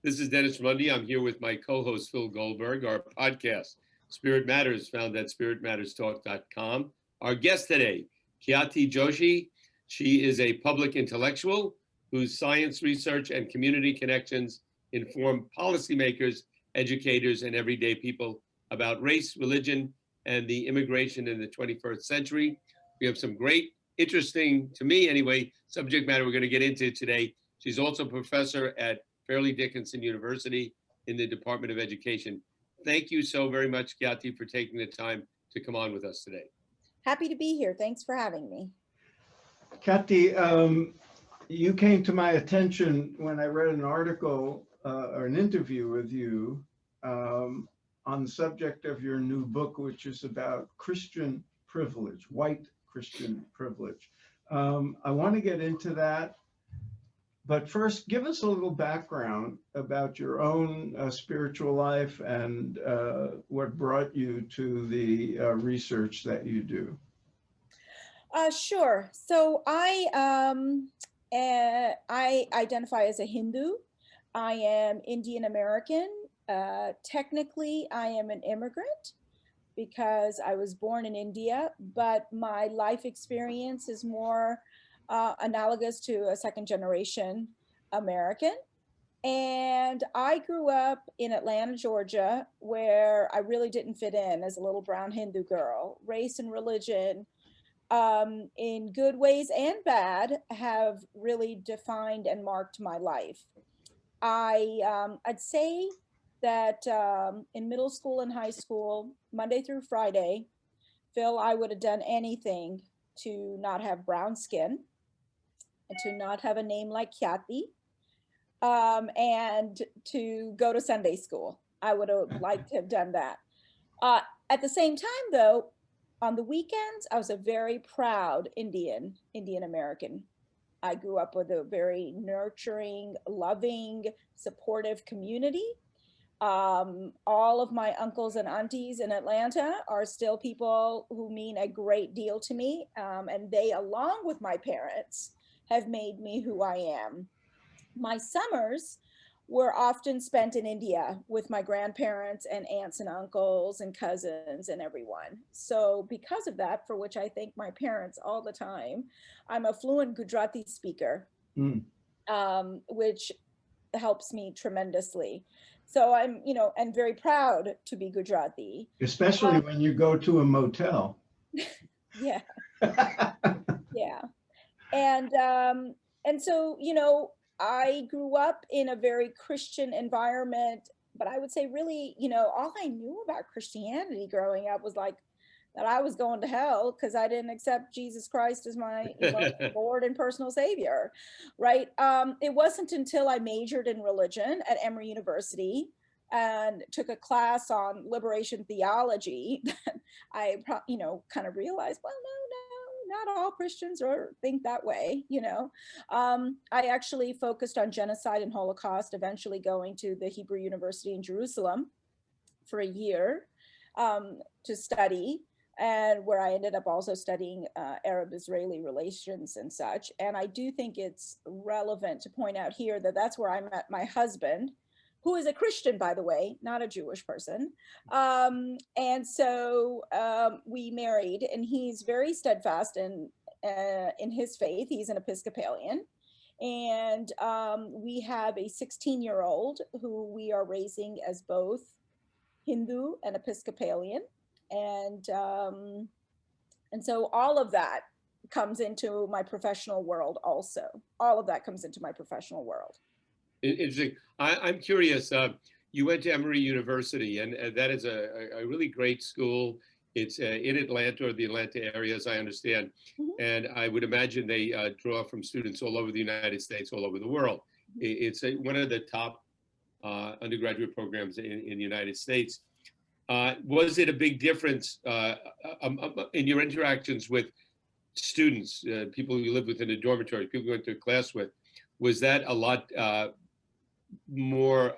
This is Dennis Mundy. I'm here with my co-host, Phil Goldberg. Our podcast, Spirit Matters, found at spiritmatterstalk.com. Our guest today, Khyati Joshi. She is a public intellectual whose science research and community connections inform policymakers, educators, and everyday people about race, religion, and the immigration in the 21st century. We have some great, interesting, to me anyway, subject matter we're going to get into today. She's also a professor at Fairleigh Dickinson University in the Department of Education. Thank you so very much, Khyati, for taking the time to come on with us today. Happy to be here. Thanks for having me. Khyati, you came to my attention when I read an article or an interview with you on the subject of your new book, which is about Christian privilege, white Christian privilege. I want to get into that. But first, give us a little background about your own spiritual life and what brought you to the research that you do. Sure. So I identify as a Hindu. I am Indian American. Technically, I am an immigrant because I was born in India, but my life experience is more analogous to a second generation American. And I grew up in Atlanta, Georgia, where I really didn't fit in as a little brown Hindu girl. Race and religion, in good ways and bad, have really defined and marked my life. I'd say that in middle school and high school, Monday through Friday, Phil, I would have done anything to not have brown skin and to not have a name like Khyati, and to go to Sunday school. I would have liked to have done that. At the same time, though, on the weekends, I was a very proud Indian American. I grew up with a very nurturing, loving, supportive community. All of my uncles and aunties in Atlanta are still people who mean a great deal to me. And they, along with my parents, have made me who I am. My summers were often spent in India with my grandparents and aunts and uncles and cousins and everyone. So because of that, for which I thank my parents all the time, I'm a fluent Gujarati speaker, which helps me tremendously. So I'm, and very proud to be Gujarati. Especially when you go to a motel. Yeah. Yeah. And so, I grew up in a very Christian environment, but I would say really, all I knew about Christianity growing up was like that I was going to hell because I didn't accept Jesus Christ as my Lord and personal savior, right? It wasn't until I majored in religion at Emory University and took a class on liberation theology that I, kind of realized, well, not all Christians think that way, I actually focused on genocide and Holocaust, eventually going to the Hebrew University in Jerusalem for a year to study, and where I ended up also studying Arab-Israeli relations and such. And I do think it's relevant to point out here that that's where I met my husband, who is a Christian, by the way, not a Jewish person. And so we married, and he's very steadfast in his faith. He's an Episcopalian. And we have a 16-year-old who we are raising as both Hindu and Episcopalian. And so all of that comes into my professional world also. All of that comes into my professional world. Interesting. I'm curious. You went to Emory University, and that is a really great school. It's in Atlanta or the Atlanta area, as I understand. And I would imagine they draw from students all over the United States, all over the world. It's one of the top undergraduate programs in the United States. Was it a big difference in your interactions with students, people you lived with in the dormitory, people you went to class with? Was that a lot more,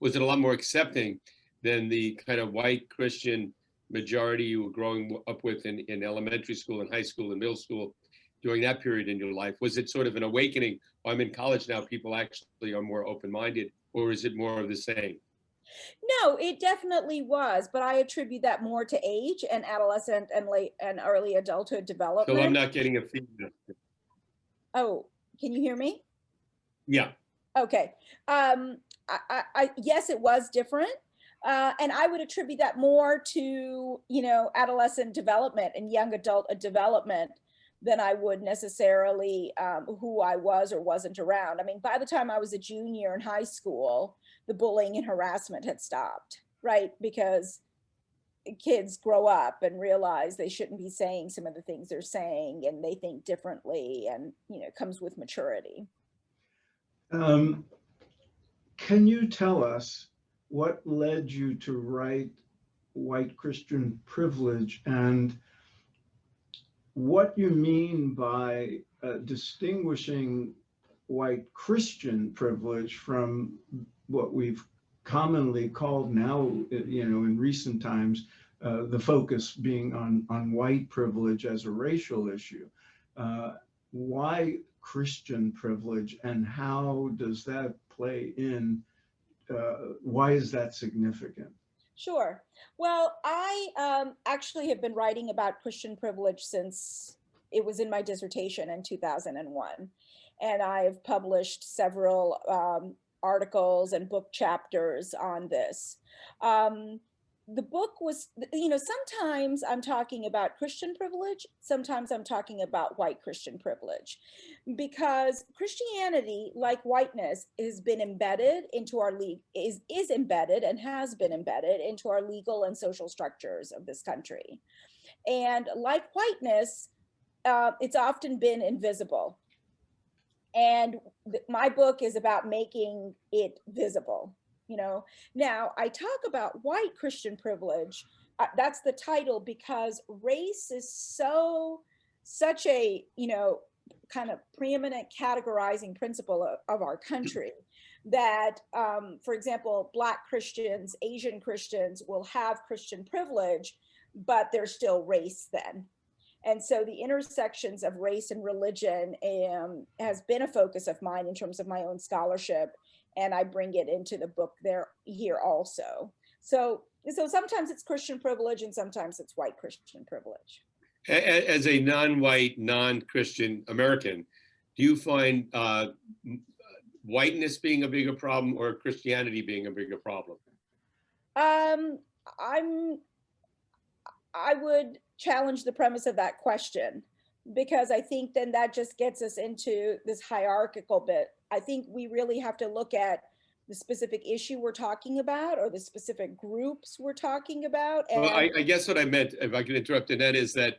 was it a lot more accepting than the kind of white Christian majority you were growing up with in elementary school and high school and middle school during that period in your life? Was it sort of an awakening? Oh, I'm in college now, people actually are more open-minded, or is it more of the same? No, it definitely was, but I attribute that more to age and adolescent and late and early adulthood So I'm development. not getting a feedback. Oh, can you hear me? Yeah. Okay. Yes, it was different. And I would attribute that more to, adolescent development and young adult development than I would necessarily who I was or wasn't around. I mean, by the time I was a junior in high school, the bullying and harassment had stopped, right? Because kids grow up and realize they shouldn't be saying some of the things they're saying, and they think differently, and, it comes with maturity. Can you tell us what led you to write White Christian Privilege, and what you mean by distinguishing white Christian privilege from what we've commonly called now, in recent times, the focus being on white privilege as a racial issue. Why Christian privilege, and how does that play in? Why is that significant? Sure. Well, I actually have been writing about Christian privilege since it was in my dissertation in 2001. And I've published several articles and book chapters on this. The book was, sometimes I'm talking about Christian privilege, sometimes I'm talking about white Christian privilege, because Christianity, like whiteness, has been embedded into our is embedded and has been embedded into our legal and social structures of this country. And like whiteness, it's often been invisible. And my book is about making it visible. Now I talk about white Christian privilege. That's the title because race is such a kind of preeminent categorizing principle of our country that, for example, Black Christians, Asian Christians will have Christian privilege, but there's still race then. And so the intersections of race and religion has been a focus of mine in terms of my own scholarship, and I bring it into the book here also. So sometimes it's Christian privilege and sometimes it's white Christian privilege. As a non-white, non-Christian American, do you find whiteness being a bigger problem or Christianity being a bigger problem? I would challenge the premise of that question, because I think then that just gets us into this hierarchical bit. I think we really have to look at the specific issue we're talking about or the specific groups we're talking about. And well, I guess what I meant, if I could interrupt, and that is that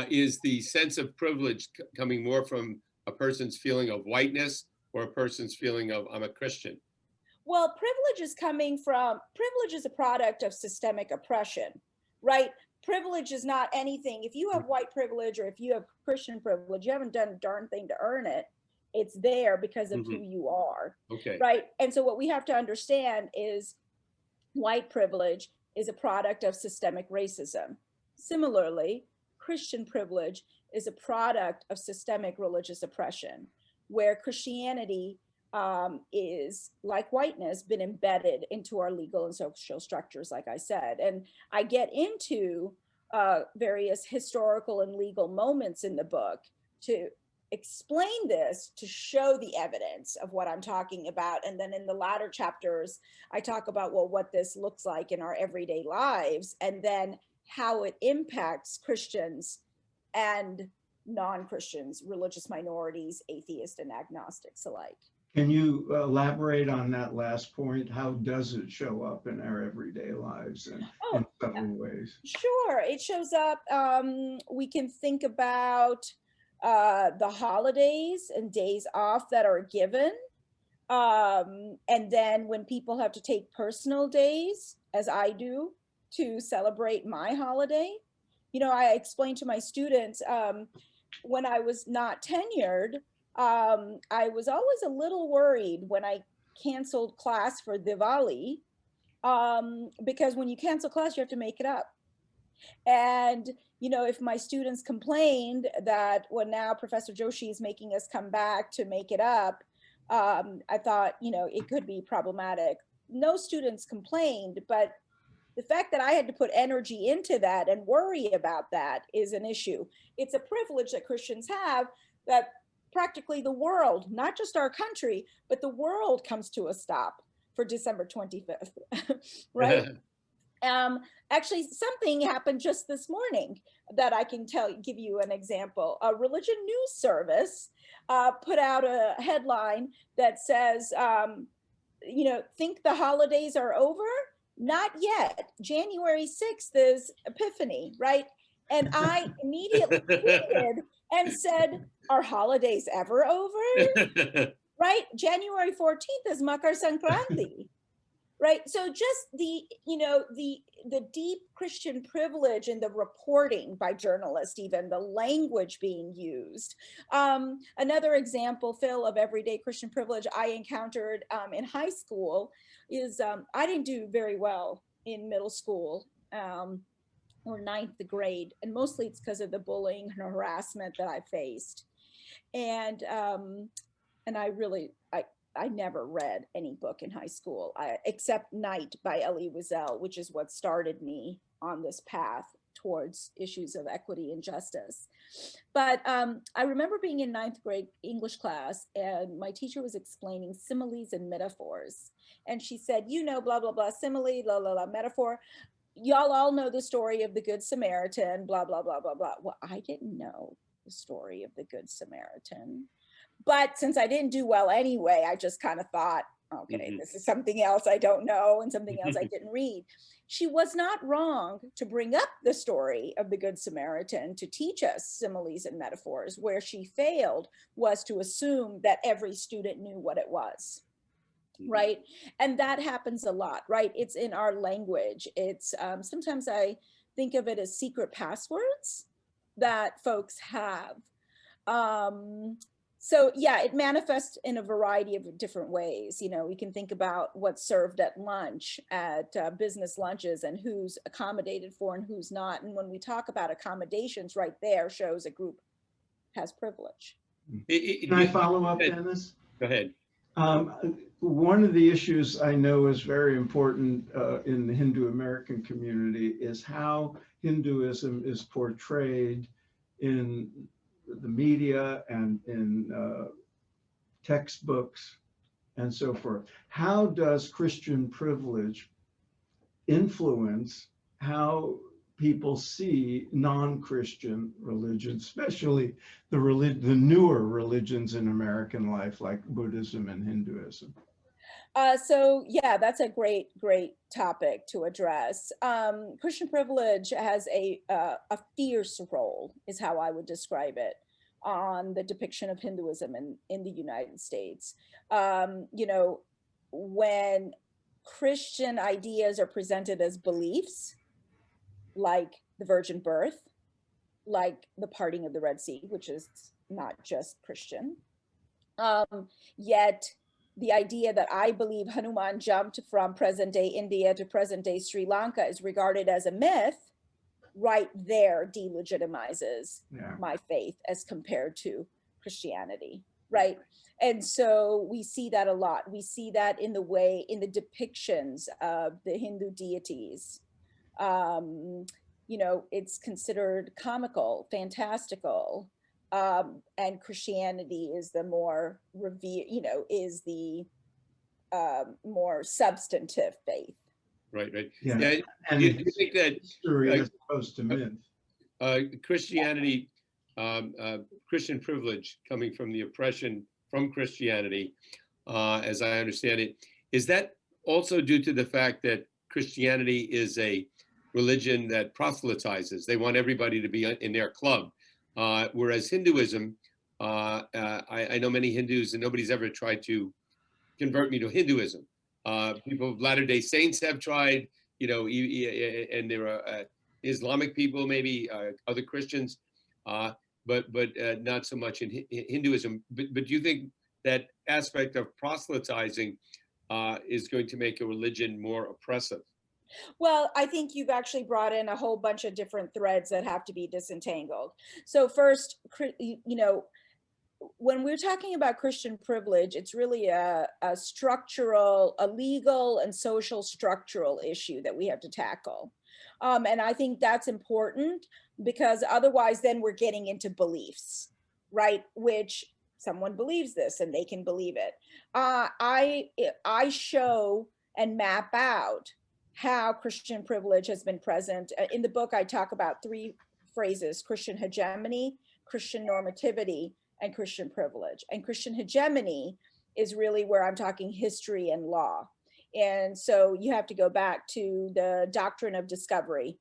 is the sense of privilege coming more from a person's feeling of whiteness or a person's feeling of I'm a Christian? Well, privilege is a product of systemic oppression, right? Privilege is not anything. If you have white privilege or if you have Christian privilege, you haven't done a darn thing to earn it. It's there because of who you are. Okay. Right. And so what we have to understand is white privilege is a product of systemic racism. Similarly, Christian privilege is a product of systemic religious oppression, where Christianity is, like whiteness, been embedded into our legal and social structures, like I said. And I get into various historical and legal moments in the book to explain this, to show the evidence of what I'm talking about. And then in the latter chapters, I talk about, well, what this looks like in our everyday lives, and then how it impacts Christians and non-Christians, religious minorities, atheists, and agnostics alike. Can you elaborate on that last point? How does it show up in our everyday lives in several ways? Sure, it shows up. We can think about the holidays and days off that are given. And then when people have to take personal days, as I do, to celebrate my holiday. I explained to my students when I was not tenured, I was always a little worried when I canceled class for Diwali, because when you cancel class, you have to make it up. And you know, if my students complained that, well, now Professor Joshi is making us come back to make it up, I thought, you know, it could be problematic. No students complained, but the fact that I had to put energy into that and worry about that is an issue. It's a privilege that Christians have, that practically the world, not just our country, but the world comes to a stop for December 25th, right? Actually, something happened just this morning that I can give you an example. A religion news service put out a headline that says, you know, think the holidays are over? Not yet. January 6th is Epiphany, right? And I immediately tweeted and said, are holidays ever over? Right? January 14th is Makar Sankranti. Right. So just the, you know, the deep Christian privilege in the reporting by journalists, even the language being used. Another example, Phil, of everyday Christian privilege I encountered in high school is I didn't do very well in middle school or ninth grade. And mostly it's because of the bullying and harassment that I faced. And I never read any book in high school, except Night by Elie Wiesel, which is what started me on this path towards issues of equity and justice. But I remember being in ninth grade English class, and my teacher was explaining similes and metaphors. And she said, you know, blah, blah, blah, simile, blah, blah, blah, metaphor. Y'all all know the story of the Good Samaritan, blah, blah, blah, blah, blah. Well, I didn't know the story of the Good Samaritan. But since I didn't do well anyway, I just kind of thought, okay, this is something else I don't know and something else I didn't read. She was not wrong to bring up the story of the Good Samaritan to teach us similes and metaphors. Where she failed was to assume that every student knew what it was, right? And that happens a lot, right? It's in our language. It's sometimes I think of it as secret passwords that folks have. So yeah, it manifests in a variety of different ways. You know, we can think about what's served at lunch, at business lunches, and who's accommodated for and who's not. And when we talk about accommodations, right there shows a group has privilege. Can I follow up, Dennis? Go ahead. One of the issues I know is very important in the Hindu American community is how Hinduism is portrayed in the media and in textbooks and so forth. How does Christian privilege influence how people see non-Christian religions, especially the newer religions in American life, like Buddhism and Hinduism? So yeah, that's a great topic to address. Christian privilege has a fierce role, is how I would describe it, on the depiction of Hinduism in the United States. You know, when Christian ideas are presented as beliefs, like the virgin birth, like the parting of the Red Sea, which is not just Christian, yet the idea that I believe Hanuman jumped from present day India to present day Sri Lanka is regarded as a myth, right there delegitimizes my faith as compared to Christianity, right? And so we see that a lot. We see that in the depictions of the Hindu deities. You know, it's considered comical, fantastical. And Christianity is the more is the more substantive faith. Right. Yeah. And do you think that history as opposed to myth? Christianity, Christian privilege coming from the oppression from Christianity, as I understand it, is that also due to the fact that Christianity is a religion that proselytizes? They want everybody to be in their club. Whereas Hinduism, I know many Hindus, and nobody's ever tried to convert me to Hinduism. People of Latter-day Saints have tried, you know, and there are Islamic people, maybe other Christians, but not so much in Hinduism. But do you think that aspect of proselytizing is going to make a religion more oppressive? Well, I think you've actually brought in a whole bunch of different threads that have to be disentangled. So first, you know, when we're talking about Christian privilege, it's really a structural, a legal and social structural issue that we have to tackle. And I think that's important because otherwise then we're getting into beliefs, right? Which someone believes this and they can believe it. I show and map out how Christian privilege has been present. In the book, I talk about three phrases: Christian hegemony, Christian normativity, and Christian privilege. And Christian hegemony is really where I'm talking history and law. And so you have to go back to the doctrine of discovery,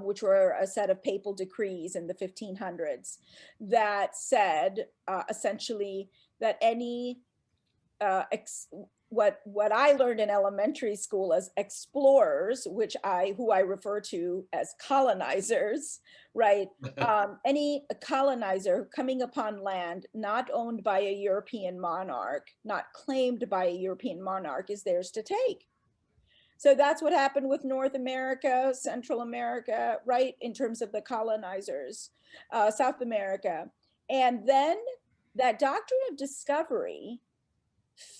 which were a set of papal decrees in the 1500s that said essentially that any what I learned in elementary school as explorers, who I refer to as colonizers, right? Any colonizer coming upon land not owned by a European monarch, not claimed by a European monarch, is theirs to take. So that's what happened with North America, Central America, right? In terms of the colonizers, South America. And then that doctrine of discovery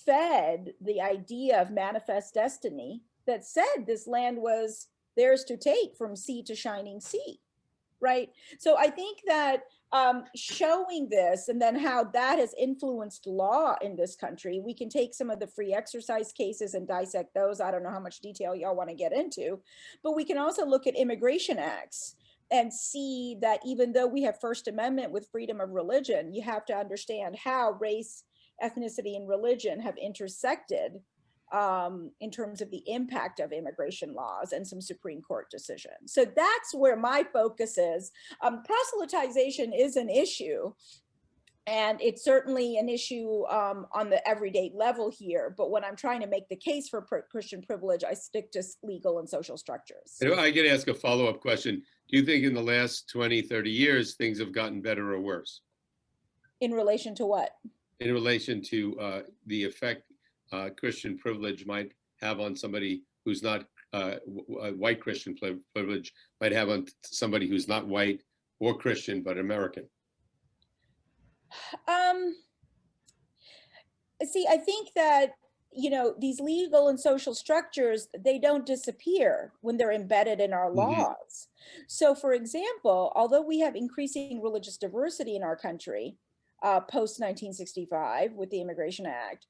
fed the idea of manifest destiny that said this land was theirs to take from sea to shining sea, right? So I think that showing this and then how that has influenced law in this country, we can take some of the free exercise cases and dissect those. I don't know how much detail y'all want to get into, but we can also look at immigration acts and see that even though we have First Amendment with freedom of religion, you have to understand how race, ethnicity, and religion have intersected in terms of the impact of immigration laws and some Supreme Court decisions. So that's where my focus is. Proselytization is an issue, and it's certainly an issue on the everyday level here. But when I'm trying to make the case for Christian privilege, I stick to legal and social structures. I get to ask a follow-up question. Do you think in the last 20, 30 years, things have gotten better or worse? In relation to what? In relation to the effect Christian privilege might have on somebody who's not white Christian privilege might have on somebody who's not white or Christian, but American? See, I think that, you know, these legal and social structures, they don't disappear when they're embedded in our laws. So for example, although we have increasing religious diversity in our country, post 1965 with the Immigration Act,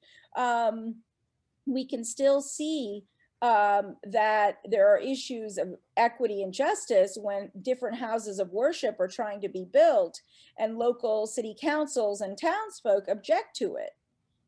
we can still see that there are issues of equity and justice when different houses of worship are trying to be built and local city councils and townsfolk object to it,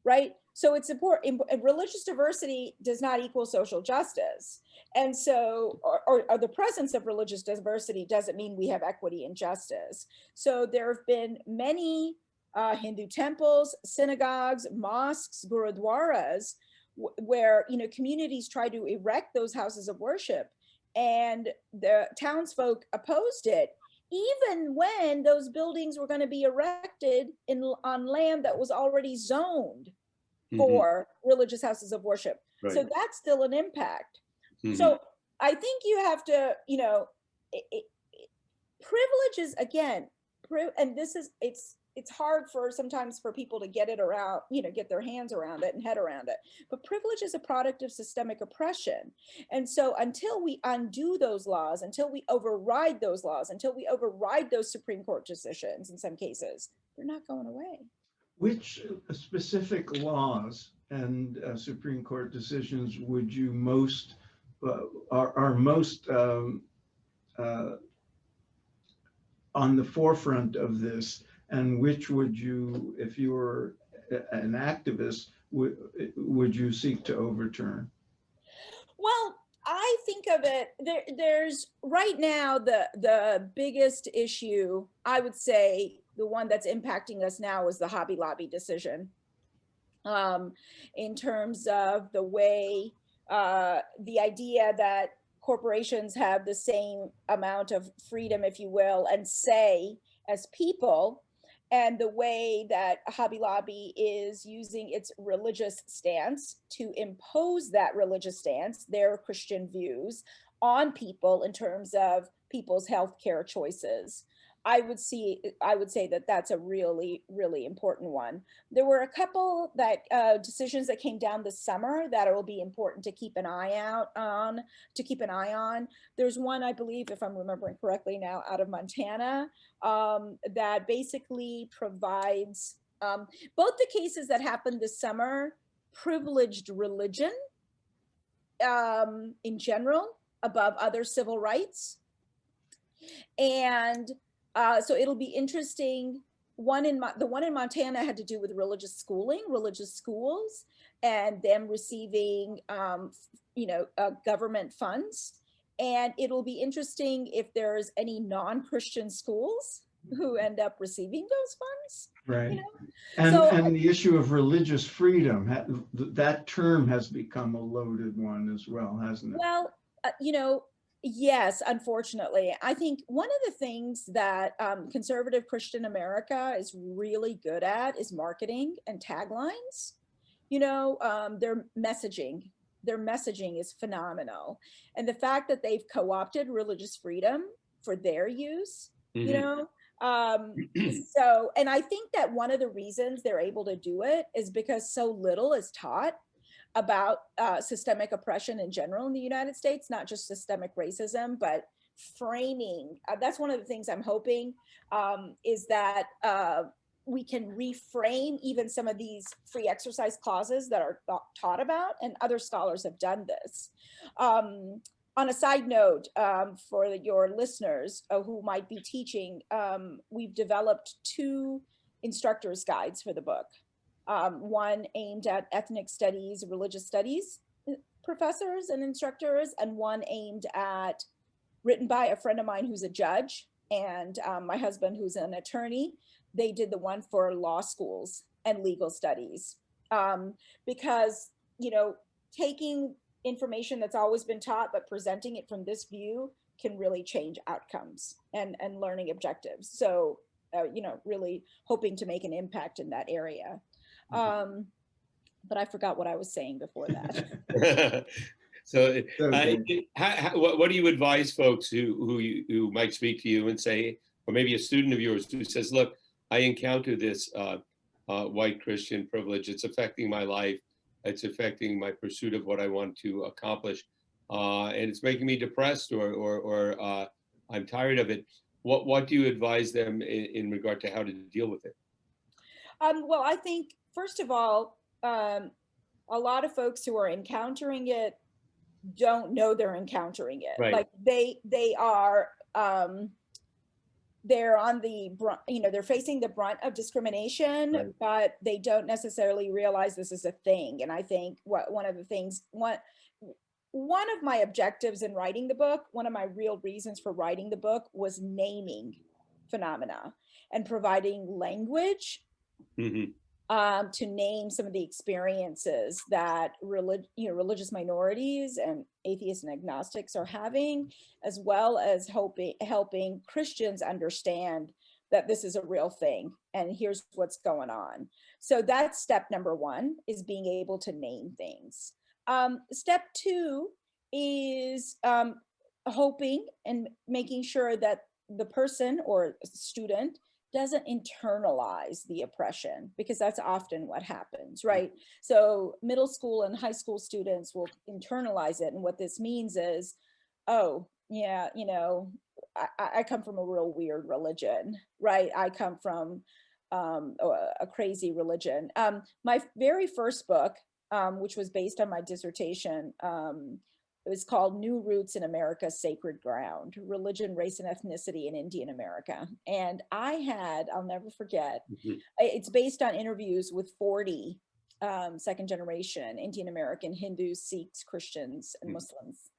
right? So it's important. Religious diversity does not equal social justice. And so, or the presence of religious diversity doesn't mean we have equity and justice. So there have been many Hindu temples, synagogues, mosques, gurudwaras, where, you know, communities try to erect those houses of worship, and the townsfolk opposed it, even when those buildings were going to be erected on land that was already zoned for religious houses of worship. Right. So that's still an impact. So I think you have to, you know, privileges again, and this is, it's hard for sometimes for people to get it around, you know, get their hands around it and head around it. But privilege is a product of systemic oppression. And so until we undo those laws, until we override those laws, until we override those Supreme Court decisions, in some cases, they're not going away. Which specific laws and Supreme Court decisions would you most, are most on the forefront of this? And which would you, if you were an activist, would you seek to overturn? Well, I think of it, there's right now the biggest issue, I would say, the one that's impacting us now is the Hobby Lobby decision. In terms of the way, the idea that corporations have the same amount of freedom, if you will, and say as people, and the way that Hobby Lobby is using its religious stance to impose that religious stance, their Christian views, on people in terms of people's healthcare choices. I would say that that's a really, really important one. There were a couple that decisions that came down this summer that will be important to keep an eye on. There's one, I believe, if I'm remembering correctly now, out of Montana, that basically provides both the cases that happened this summer privileged religion in general above other civil rights. And so it'll be interesting. The one in Montana had to do with religious schooling, religious schools, and them receiving, government funds. And it'll be interesting if there's any non-Christian schools who end up receiving those funds. Right. You know? And the issue of religious freedom, that term has become a loaded one as well, hasn't it? Well, yes, unfortunately. I think one of the things that conservative Christian America is really good at is marketing and taglines. Their messaging is phenomenal. And the fact that they've co-opted religious freedom for their use, so, and I think that one of the reasons they're able to do it is because so little is taught about systemic oppression in general in the United States, not just systemic racism, but framing. That's one of the things I'm hoping is that we can reframe even some of these free exercise clauses that are taught about, and other scholars have done this. On a side note, for your listeners who might be teaching, we've developed 2 instructors' guides for the book. One aimed at ethnic studies, religious studies professors and instructors, and one written by a friend of mine who's a judge, and my husband who's an attorney. They did the one for law schools and legal studies, because, taking information that's always been taught, but presenting it from this view can really change outcomes and learning objectives. So, really hoping to make an impact in that area. But I forgot what I was saying before that. So, what do you advise folks who might speak to you and say, or maybe a student of yours who says, "Look, I encounter this white Christian privilege. It's affecting my life. It's affecting my pursuit of what I want to accomplish, and it's making me depressed, or I'm tired of it." What do you advise them in regard to how to deal with it? Well, I think, first of all, a lot of folks who are encountering it don't know they're encountering it. Right. Like they are, they're on the, they're facing the brunt of discrimination, Right. but they don't necessarily realize this is a thing. And I think one of my objectives in writing the book, one of my real reasons for writing the book, was naming phenomena and providing language to name some of the experiences that religious minorities and atheists and agnostics are having, as well as helping Christians understand that this is a real thing and here's what's going on. So that's step number 1, is being able to name things. Step 2 is hoping and making sure that the person or student doesn't internalize the oppression, because that's often what happens, right? So middle school and high school students will internalize it. And what this means is, oh, yeah, I come from a real weird religion, right? I come from a crazy religion. My very first book, which was based on my dissertation, it was called New Roots in America's Sacred Ground: Religion, Race, and Ethnicity in Indian America. And I'll never forget, it's based on interviews with 40 second generation Indian American Hindus, Sikhs, Christians, and Muslims.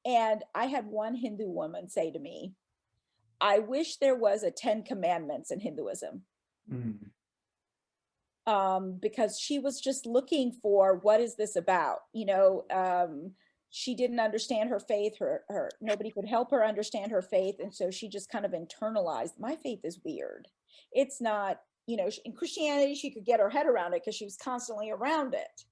And I had one Hindu woman say to me, "I wish there was a 10 commandments in Hinduism." Because she was just looking for, what is this about? She didn't understand her faith. Nobody could help her understand her faith. And so she just kind of internalized, my faith is weird. It's not you know, in Christianity, she could get her head around it because she was constantly around it,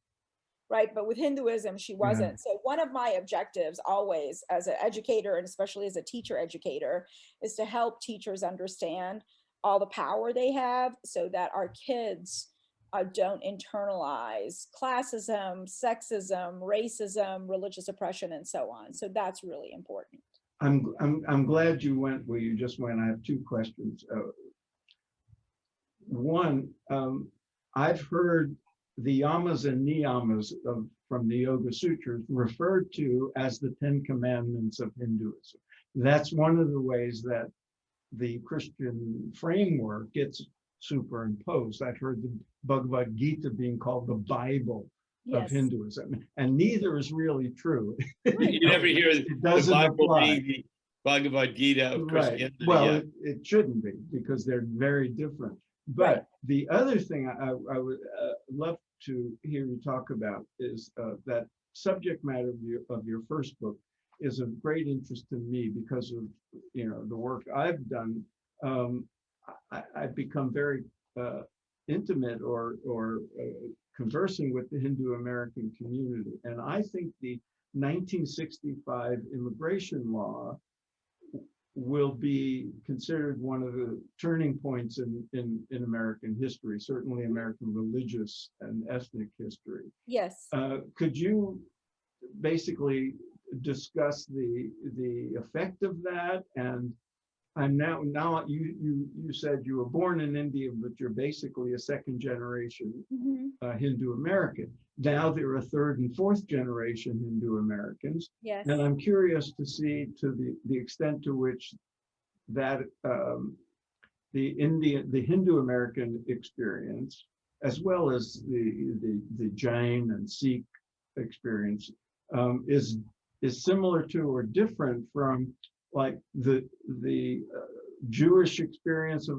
right? But with Hinduism, she wasn't. So one of my objectives always as an educator, and especially as a teacher educator, is to help teachers understand all the power they have so that our kids don't internalize classism, sexism, racism, religious oppression, and so on. So that's really important. I'm glad you went where you just went. I have two questions. One, I've heard the yamas and niyamas from the Yoga Sutras referred to as the 10 Commandments of Hinduism. That's one of the ways that the Christian framework gets superimposed. I've heard the Bhagavad Gita being called the Bible of Hinduism, and neither is really true. You never hear the Bible being the Bhagavad Gita of Christianity. Well, it shouldn't be, because they're very different. But the other thing I would love to hear you talk about is that subject matter of your first book is of great interest to me because of, you know, the work I've done. I've become very intimate or conversing with the Hindu American community, and I think the 1965 immigration law will be considered one of the turning points in American history, certainly American religious and ethnic history. Yes. Could you basically discuss the effect of that? And now you said you were born in India, but you're basically a second generation Hindu American. Now there are third and fourth generation Hindu Americans. Yes. And I'm curious to see to the extent to which that the Hindu American experience, as well as the Jain and Sikh experience, is similar to or different from like the Jewish experience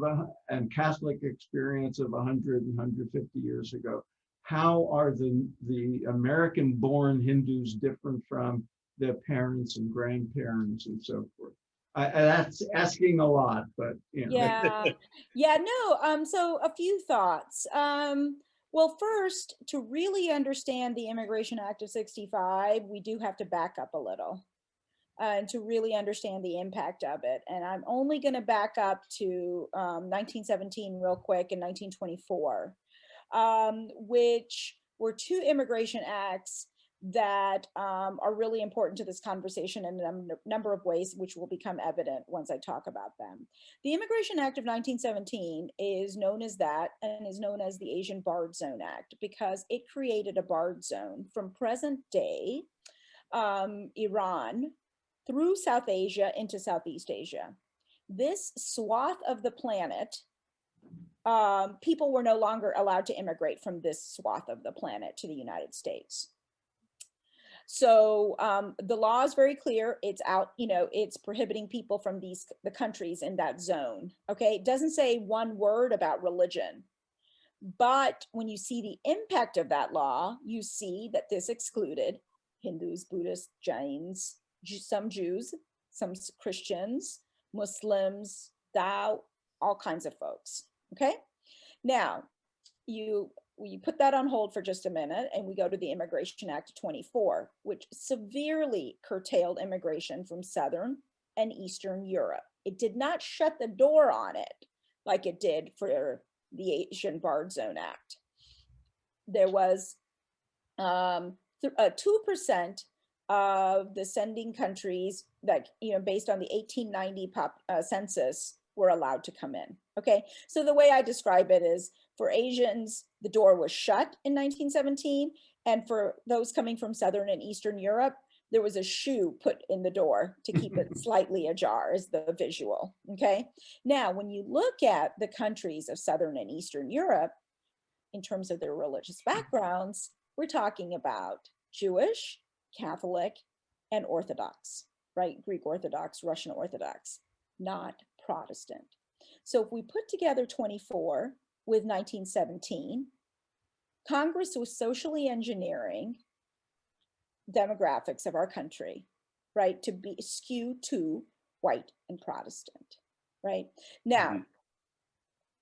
and Catholic experience of 100 and 150 years ago. How are the American-born Hindus different from their parents and grandparents and so forth? That's asking a lot, but you know. No. So a few thoughts. Well, first, to really understand the Immigration Act of '65, we do have to back up a little. And to really understand the impact of it. And I'm only going to back up to 1917 real quick and 1924, which were two immigration acts that are really important to this conversation in a number of ways, which will become evident once I talk about them. The Immigration Act of 1917 is known as that, and is known as the Asian Barred Zone Act, because it created a barred zone from present day Iran through South Asia into Southeast Asia. This swath of the planet, people were no longer allowed to immigrate from this swath of the planet to the United States. So the law is very clear. It's out, you know, it's prohibiting people from the countries in that zone. Okay, it doesn't say one word about religion. But when you see the impact of that law, you see that this excluded Hindus, Buddhists, Jains, some Jews, some Christians, Muslims, Dao, all kinds of folks. Okay, now you put that on hold for just a minute, and we go to the Immigration Act of 24, which severely curtailed immigration from Southern and Eastern Europe. It did not shut the door on it like it did for the Asian Barred Zone Act. There was 2% of the sending countries that, you know, based on the 1890 census were allowed to come in. Okay, so the way I describe it is, for Asians, the door was shut in 1917, and for those coming from Southern and Eastern Europe, there was a shoe put in the door to keep it slightly ajar, is the visual. Okay, now when you look at the countries of Southern and Eastern Europe in terms of their religious backgrounds, we're talking about Jewish, Catholic, and Orthodox, right? Greek Orthodox, Russian Orthodox, not Protestant. So if we put together 24 with 1917, Congress was socially engineering demographics of our country, right, to be skewed to white and Protestant, right? Now,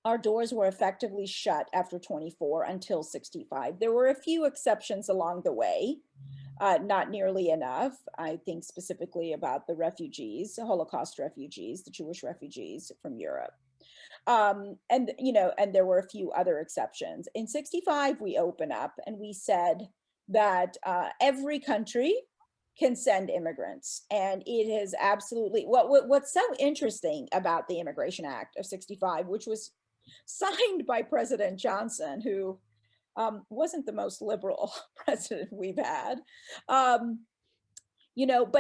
our doors were effectively shut after 24 until 65. There were a few exceptions along the way, not nearly enough. I think specifically about the refugees, the Holocaust refugees, the Jewish refugees from Europe. And there were a few other exceptions. In 65, we open up and we said that every country can send immigrants. And it is absolutely, what's so interesting about the Immigration Act of 65, which was signed by President Johnson, who wasn't the most liberal president we've had. But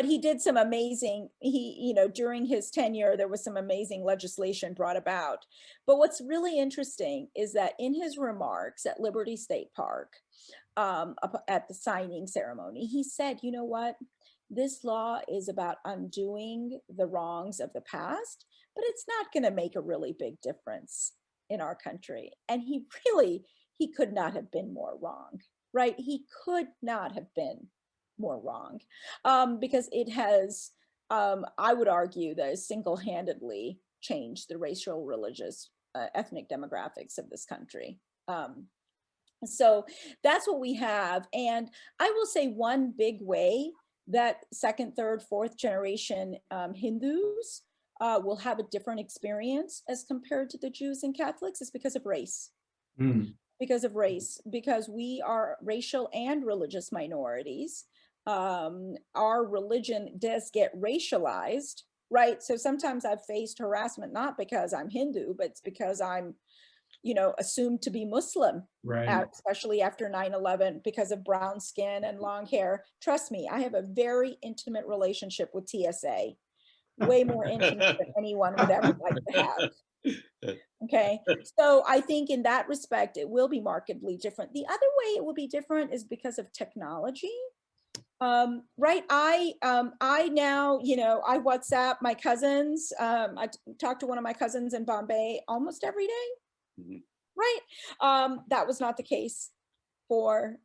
he did some amazing, during his tenure, there was some amazing legislation brought about. But what's really interesting is that in his remarks at Liberty State Park, at the signing ceremony, he said, you know what, this law is about undoing the wrongs of the past, but it's not going to make a really big difference in our country. And he could not have been more wrong, right? He could not have been more wrong, because it has, I would argue, that has single-handedly changed the racial, religious, ethnic demographics of this country. So that's what we have. And I will say one big way that second, third, fourth generation Hindus will have a different experience as compared to the Jews and Catholics is because of race. Because of race, because we are racial and religious minorities. Our religion does get racialized, right? So sometimes I've faced harassment, not because I'm Hindu, but it's because I'm, assumed to be Muslim, Right. Especially after 9/11, because of brown skin and long hair. Trust me, I have a very intimate relationship with TSA, way more intimate than anyone would ever like to have. Okay, so I think in that respect, it will be markedly different. The other way it will be different is because of technology. Right, I now, I WhatsApp my cousins. I talk to one of my cousins in Bombay almost every day. Right, that was not the case for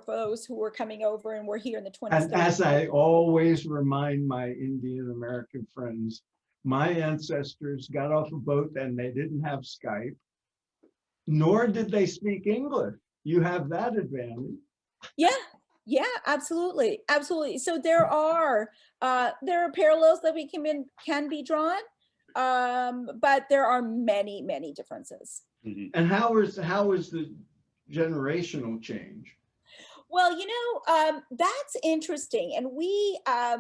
those who were coming over and were here in the 20s. And as I always remind my Indian American friends, my ancestors got off a boat and they didn't have Skype, nor did they speak English. You have that advantage. Yeah, absolutely. So there are parallels that can be drawn, but there are many differences. And how is the generational change? Well, that's interesting. And I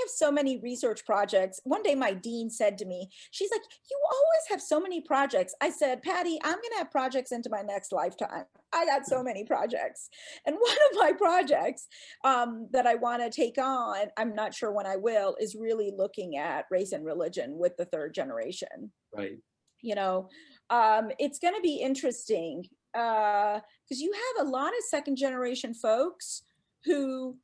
have so many research projects. One day my dean said to me, she's like, you always have so many projects. I said, Patty, I'm going to have projects into my next lifetime. I got so many projects. And one of my projects that I want to take on, I'm not sure when I will, is really looking at race and religion with the third generation. Right. It's going to be interesting because you have a lot of second generation folks who,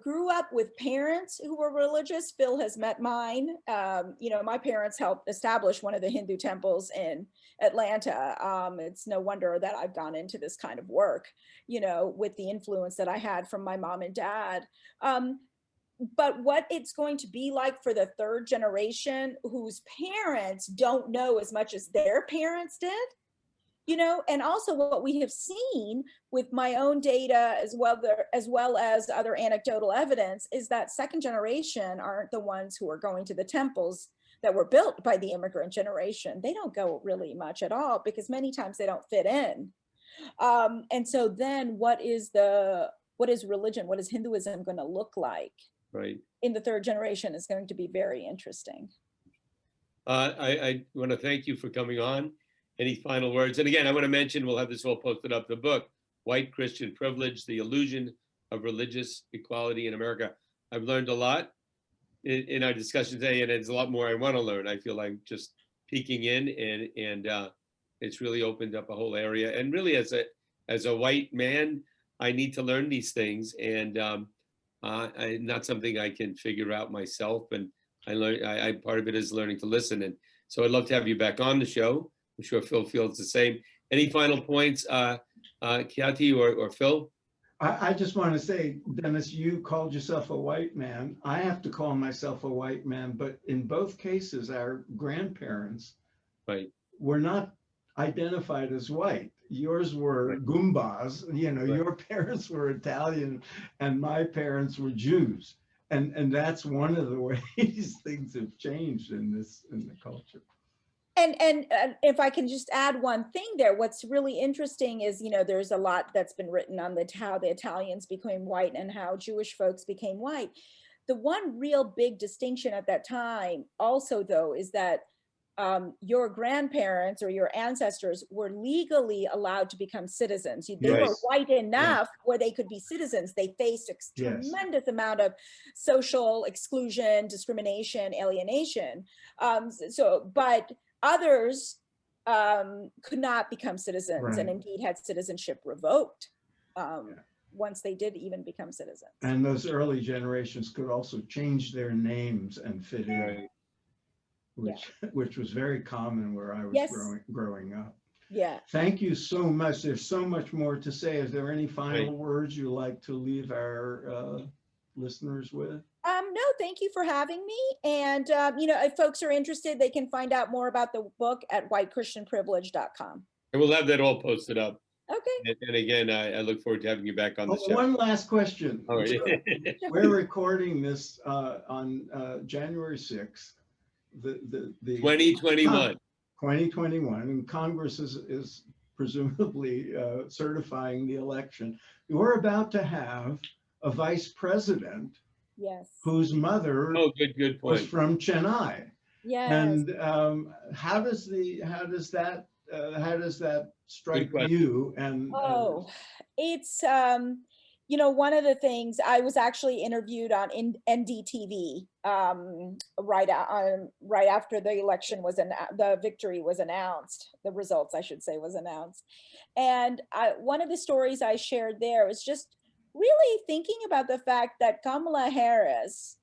grew up with parents who were religious. Phil has met mine. My parents helped establish one of the Hindu temples in Atlanta. It's no wonder that I've gone into this kind of work, with the influence that I had from my mom and dad. But what it's going to be like for the third generation whose parents don't know as much as their parents did, and also what we have seen with my own data as well as other anecdotal evidence is that second generation aren't the ones who are going to the temples that were built by the immigrant generation. They don't go really much at all because many times they don't fit in. And so then what is religion? What is Hinduism going to look like? Right. In the third generation is going to be very interesting. I want to thank you for coming on. Any final words? And again, I want to mention, we'll have this all posted up, the book, White Christian Privilege, The Illusion of Religious Equality in America. I've learned a lot in our discussion today, and there's a lot more I want to learn. I feel like just peeking in, and it's really opened up a whole area. And really, as a white man, I need to learn these things, and not something I can figure out myself. And part of it is learning to listen. And so I'd love to have you back on the show. I'm sure Phil feels the same. Any final points, Khyati or Phil? I just want to say, Dennis, you called yourself a white man. I have to call myself a white man, but in both cases, our grandparents were not identified as white. Yours were Right. Goombas, you know, Right. your parents were Italian and my parents were Jews. And that's one of the ways things have changed in the culture. And if I can just add one thing there, what's really interesting is, you know, there's a lot that's been written on how the Italians became white and how Jewish folks became white. The one real big distinction at that time also, though, is that your grandparents or your ancestors were legally allowed to become citizens. They were Yes. white enough where they could be citizens. They faced a Yes. tremendous amount of social exclusion, discrimination, alienation. But others could not become citizens, Right. and indeed had citizenship revoked once they did even become citizens. And those early generations could also change their names and fit in. Right. Which was very common where I was Yes. growing up. Yeah. Thank you so much. There's so much more to say. Is there any final Right. words you'd like to leave our listeners with? No, thank you for having me. And, you know, if folks are interested, they can find out more about the book at whitechristianprivilege.com. And we'll have that all posted up. Okay. And again, I look forward to having you back on the show. One last question. All right. We're recording this on January 6th. The 2021. 2021, and Congress is presumably certifying the election. We're about to have a vice president Yes. whose mother Oh, good was point. from Chennai. Yes. And how does that strike question. you? And It's you know, one of the things, I was actually interviewed on NDTV right after the election the victory was announced, the results, I should say, was announced. And one of the stories I shared there was just really thinking about the fact that Kamala Harris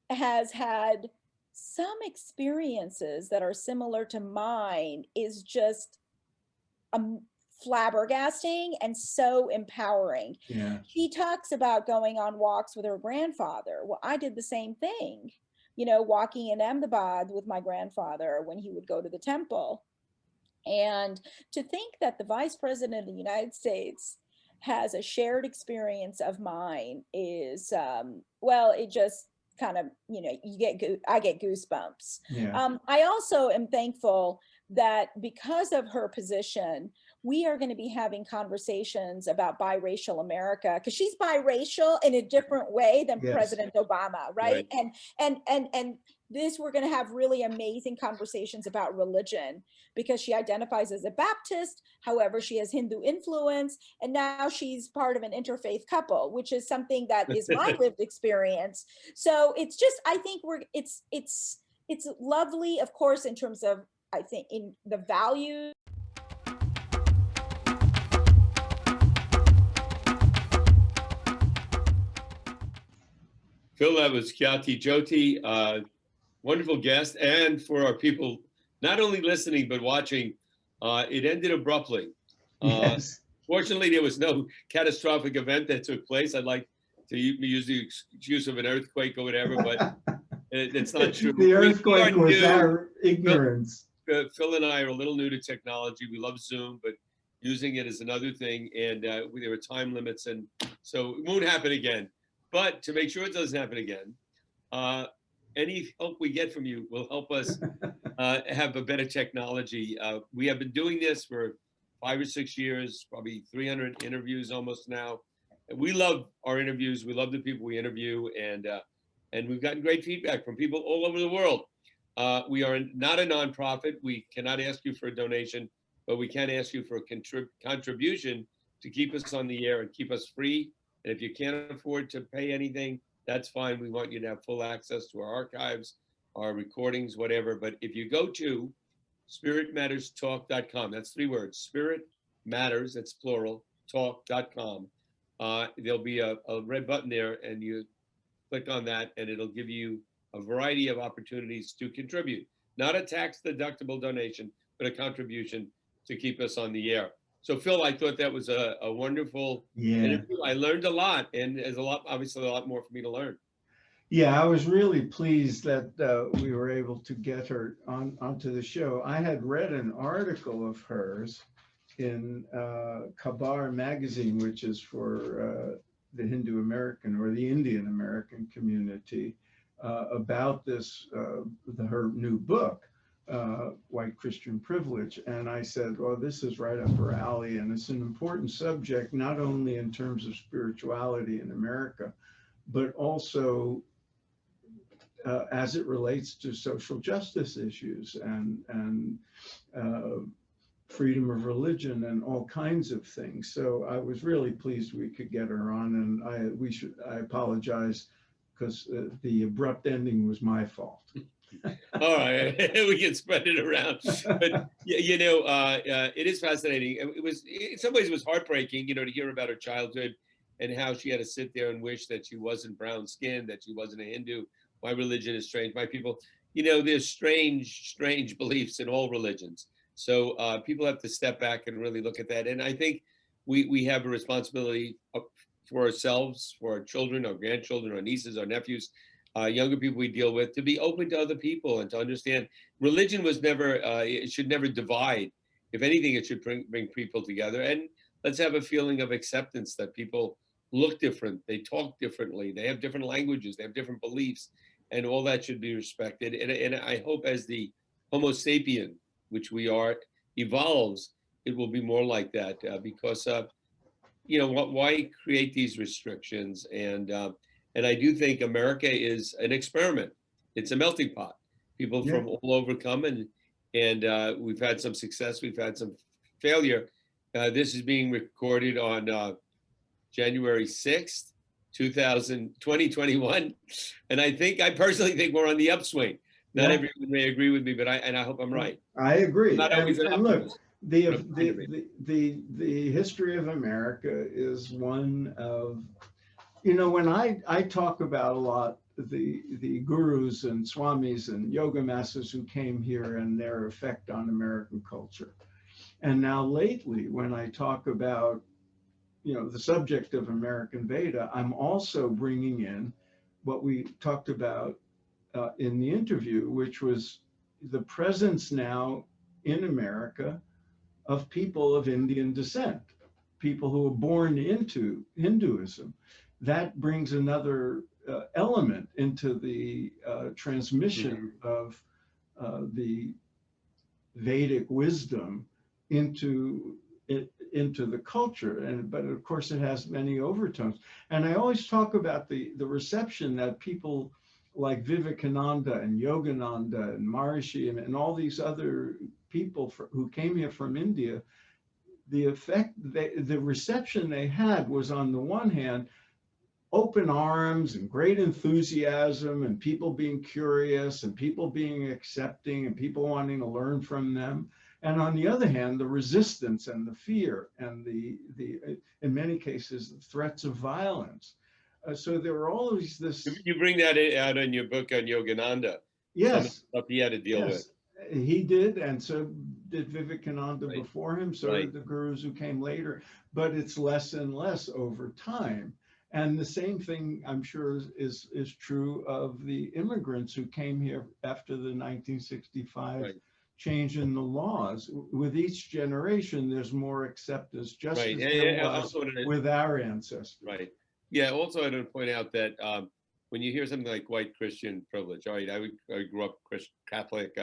has had some experiences that are similar to mine is just flabbergasting and so empowering. yeah, She talks about going on walks with her grandfather. Well, I did the same thing, you know, walking in Ahmedabad with my grandfather when he would go to the temple. And to think that the vice president of the United States has a shared experience of mine is, well, it just kind of, you know, I get goosebumps. yeah. I also am thankful that because of her position, we are going to be having conversations about biracial America, because she's biracial in a different way than Yes. President Obama, right? Right. And this, we're going to have really amazing conversations about religion, because she identifies as a Baptist. However, she has Hindu influence, and now she's part of an interfaith couple, which is something that is my lived experience. So it's just, I think it's lovely, of course, in terms of, I think, in the values. Phil, that was Khyati Jyoti, wonderful guest. And for our people, not only listening, but watching, it ended abruptly. Yes. Fortunately, there was no catastrophic event that took place. I'd like to use the excuse of an earthquake or whatever, but it's not true. The earthquake was new. our ignorance. Phil and I are a little new to technology. We love Zoom, but using it is another thing. And there were time limits, and so it won't happen again. But to make sure it doesn't happen again, any help we get from you will help us have a better technology. We have been doing this for 5 or 6 years, probably 300 interviews almost now. And we love our interviews. We love the people we interview, and we've gotten great feedback from people all over the world. We are not a nonprofit. We cannot ask you for a donation, but we can ask you for a contribution to keep us on the air and keep us free. And if you can't afford to pay anything, that's fine. We want you to have full access to our archives, our recordings, whatever. But if you go to spiritmatterstalk.com, that's 3 words, Spirit Matters, that's plural, talk.com. There'll be a red button there, and you click on that, and it'll give you a variety of opportunities to contribute. Not a tax-deductible donation, but a contribution to keep us on the air. So, Phil, I thought that was a wonderful interview. I learned a lot, and there's obviously a lot more for me to learn. Yeah, I was really pleased that we were able to get her onto the show. I had read an article of hers in Khabar magazine, which is for the Hindu American or the Indian American community, about this, her new book, White Christian Privilege. And I said, well, this is right up her alley. And it's an important subject, not only in terms of spirituality in America, but also as it relates to social justice issues and freedom of religion and all kinds of things. So I was really pleased we could get her on, and I apologize because the abrupt ending was my fault. All right, we can spread it around. But it is fascinating. It was, in some ways, it was heartbreaking, to hear about her childhood and how she had to sit there and wish that she wasn't brown skinned, that she wasn't a Hindu. My religion is strange. My people, there's strange beliefs in all religions. So people have to step back and really look at that. And I think we have a responsibility for ourselves, for our children, our grandchildren, our nieces, our nephews, younger people we deal with, to be open to other people and to understand religion was never, it should never divide. If anything, it should bring people together. And let's have a feeling of acceptance that people look different, they talk differently, they have different languages, they have different beliefs, and all that should be respected. And I hope as the Homo sapien, which we are, evolves, it will be more like that because why create these restrictions? And I do think America is an experiment. It's a melting pot. People from all over come, and we've had some success, we've had some failure. This is being recorded on January 6th, 2021. And I personally think we're on the upswing. Not everyone may agree with me, but I hope I'm right. I agree. Not always an look, the history of America is one of, when I talk about a lot the gurus and swamis and yoga masters who came here and their effect on American culture. And now lately, when I talk about the subject of American Veda, I'm also bringing in what we talked about in the interview, which was the presence now in America of people of Indian descent, people who were born into Hinduism. That brings another element into the transmission of the Vedic wisdom into the culture, but of course it has many overtones. And I always talk about the reception that people like Vivekananda and Yogananda and Maharishi and all these other people who came here from India, the reception they had was, on the one hand, open arms and great enthusiasm and people being curious and people being accepting and people wanting to learn from them. And on the other hand, the resistance and the fear and the in many cases, the threats of violence. So there were always this. You bring that out in your book on Yogananda. Yes. Some of the stuff he had to deal with. He did, and so did Vivekananda before him, so did the gurus who came later, but it's less and less over time. And the same thing, I'm sure, is true of the immigrants who came here after the 1965 change in the laws. With each generation, there's more acceptance, just as there was with our ancestors. Right. Yeah. Also, I want to point out that when you hear something like white Christian privilege, right? I grew up Catholic.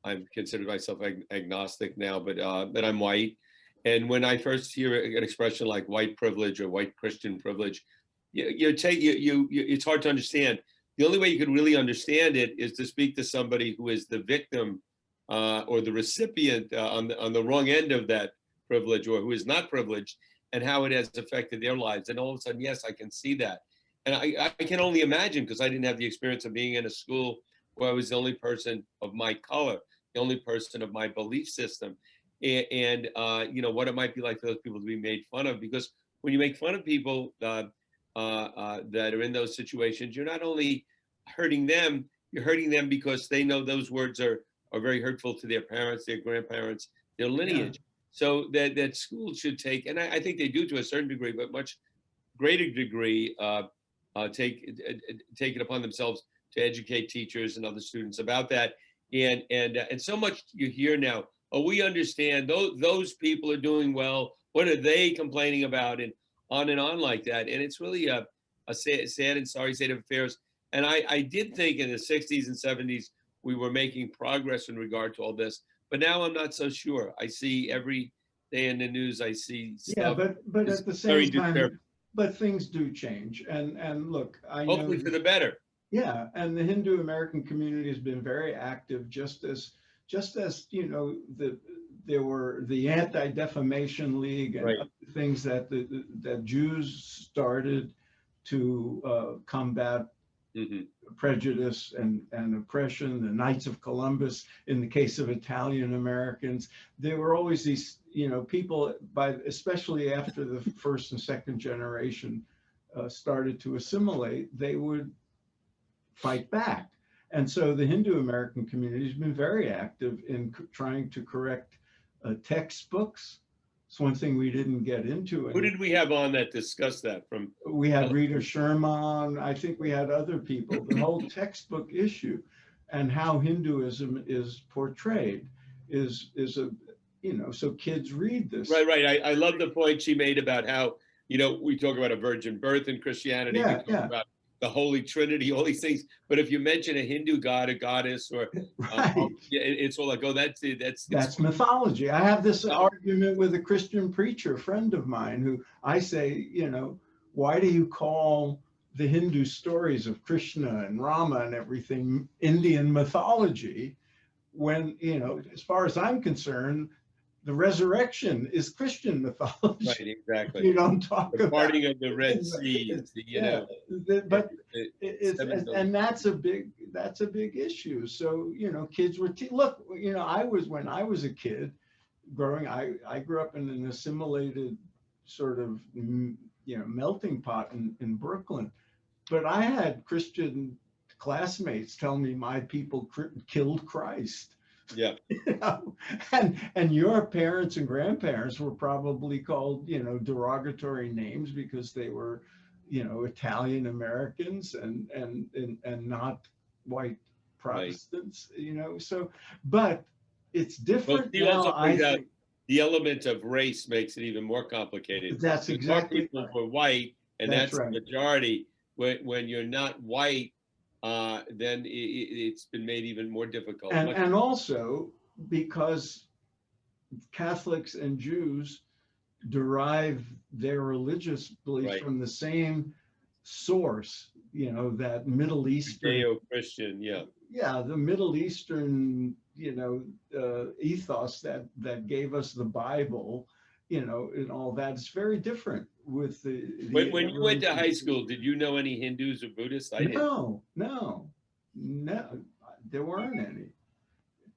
I consider myself agnostic now, but I'm white. And when I first hear an expression like white privilege or white Christian privilege, it's hard to understand. The only way you could really understand it is to speak to somebody who is the victim or the recipient on the wrong end of that privilege, or who is not privileged, and how it has affected their lives. And all of a sudden, yes, I can see that. And I can only imagine, because I didn't have the experience of being in a school where I was the only person of my color, the only person of my belief system. And what it might be like for those people to be made fun of. Because when you make fun of people that are in those situations, you're not only hurting them, you're hurting them because they know those words are very hurtful to their parents, their grandparents, their lineage. Yeah. So that schools should take, and I think they do to a certain degree, but much greater degree, take it upon themselves to educate teachers and other students about that. And so much you hear now. Oh, we understand those people are doing well. What are they complaining about? And on like that. And it's really a sad and sorry state of affairs. And I did think in the 60s and 70s we were making progress in regard to all this, but now I'm not so sure. I see every day in the news, I see Yeah, stuff. but at the very same time, disturbing. but things do change. And look, I know Hopefully for the better. yeah, and the Hindu American community has been very active, just as you know there were the Anti-Defamation League and Right. other things that that Jews started to combat Mhm. prejudice and oppression. The Knights of Columbus, in the case of Italian Americans, there were always these people especially after the first and second generation started to assimilate, they would fight back. And so the Hindu American community has been very active in trying to correct textbooks. It's one thing we didn't get into. Who did we have on that discussed that from? We had Rita Sherman. I think we had other people. The whole textbook issue and how Hinduism is portrayed is a, so kids read this. Right. I love the point she made about how, we talk about a virgin birth in Christianity. Yeah, we talk about the Holy Trinity, all these things. But if you mention a Hindu god, a goddess, or right. it's all like, oh, that's mythology. I have this argument with a Christian preacher friend of mine who I say, why do you call the Hindu stories of Krishna and Rama and everything Indian mythology when, as far as I'm concerned, the resurrection is Christian mythology. Right, exactly. You don't talk the about parting of the Red Sea. But and that's a big issue. So kids were look. When I was a kid, I grew up in an assimilated sort of melting pot in Brooklyn, but I had Christian classmates tell me my people killed Christ. Yeah. And your parents and grandparents were probably called, derogatory names because they were, Italian Americans and not white Protestants, so, but it's different now. I think the element of race makes it even more complicated. That's exactly people were white, and that's right. the majority. When you're not white, then it's been made even more difficult. And also because Catholics and Jews derive their religious beliefs from the same source, that Middle Eastern Judeo-Christian, the Middle Eastern, ethos that gave us the Bible, and all that is very different with the when you went to high school, did you know any Hindus or Buddhists? I didn't. No, there weren't any,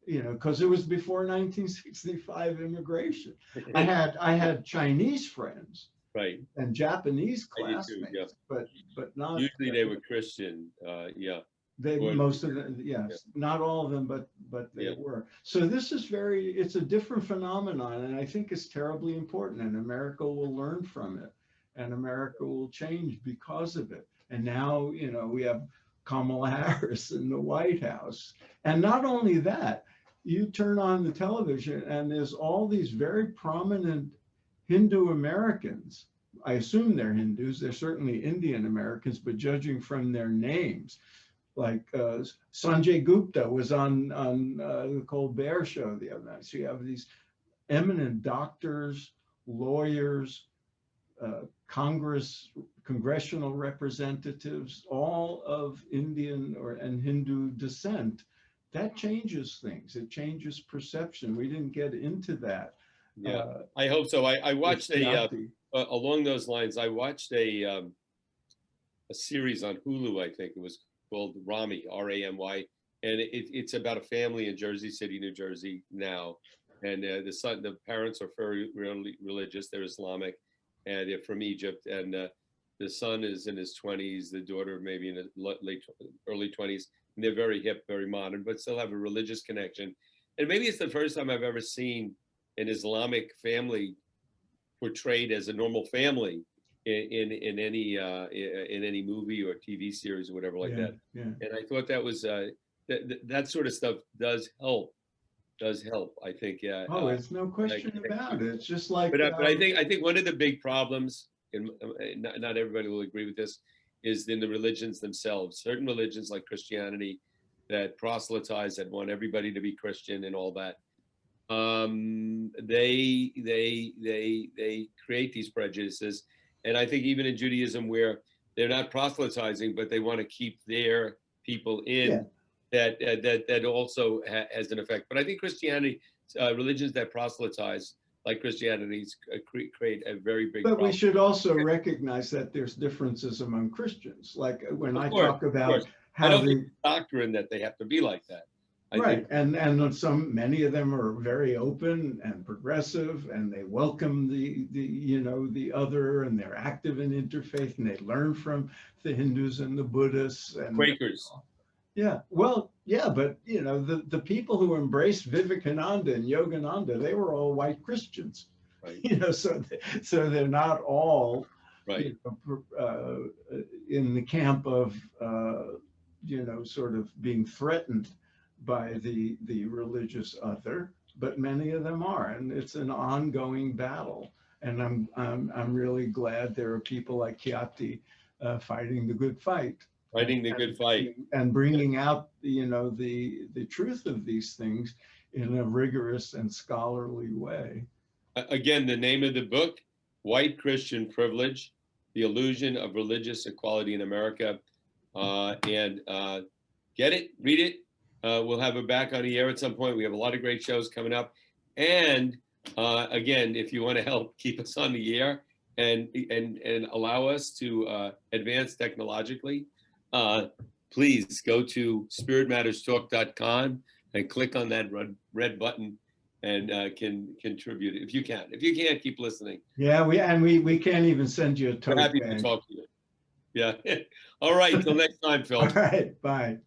because it was before 1965 immigration. I had Chinese friends, right, and Japanese classmates, but not usually they were Christian. Most of them, yes, not all of them, but they were. So this is it's a different phenomenon, and I think it's terribly important, and America will learn from it, and America will change because of it. And now, we have Kamala Harris in the White House. And not only that, you turn on the television and there's all these very prominent Hindu Americans. I assume they're Hindus. They're certainly Indian Americans, but judging from their names, like Sanjay Gupta was on the Colbert Show the other night. So you have these eminent doctors, lawyers, congressional representatives, all of Indian and Hindu descent. That changes things. It changes perception. We didn't get into that. I hope so. I watched along those lines. I watched a series on Hulu. I think it was called Rami, Ramy, and it's about a family in Jersey City, New Jersey now, and the parents are very religious. They're Islamic, and they're from Egypt, and the son is in his 20s, the daughter maybe in the early 20s, and they're very hip, very modern, but still have a religious connection. And maybe it's the first time I've ever seen an Islamic family portrayed as a normal family in any movie or TV series or whatever like that. Yeah. And I thought that was that sort of stuff does help. I think. Yeah. Oh, it's no question about it. It's just like. But I think one of the big problems, and not everybody will agree with this, is in the religions themselves. Certain religions like Christianity that proselytize, that want everybody to be Christian and all that. They create these prejudices, and I think even in Judaism, where they're not proselytizing, but they want to keep their people in, that also has an effect. But I think Christianity, religions that proselytize, like Christianity, create a very big But problem. we should also recognize that there's differences among Christians. Like when I talk about I don't having think doctrine that they have to be like that. Right, and many of them are very open and progressive, and they welcome the other, and they're active in interfaith, and they learn from the Hindus and the Buddhists and Quakers. Yeah, well, yeah, but the people who embraced Vivekananda and Yogananda, they were all white Christians. Right. So they're not all right. In the camp of sort of being threatened by the religious other, but many of them are, and it's an ongoing battle. And I'm really glad there are people like Khyati fighting the good fight. Fighting the good fight. And bringing out the truth of these things in a rigorous and scholarly way. Again, the name of the book, White Christian Privilege, The Illusion of Religious Equality in America. And get it, read it. We'll have it back on the air at some point. We have a lot of great shows coming up. And again, if you want to help keep us on the air and allow us to advance technologically, please go to spiritmatterstalk.com and click on that red button and can contribute if you can. If you can't, keep listening. Yeah, we can't even send you a tote We're happy bag. to talk to you. Yeah. All right. Till next time, Phil. All right. Bye.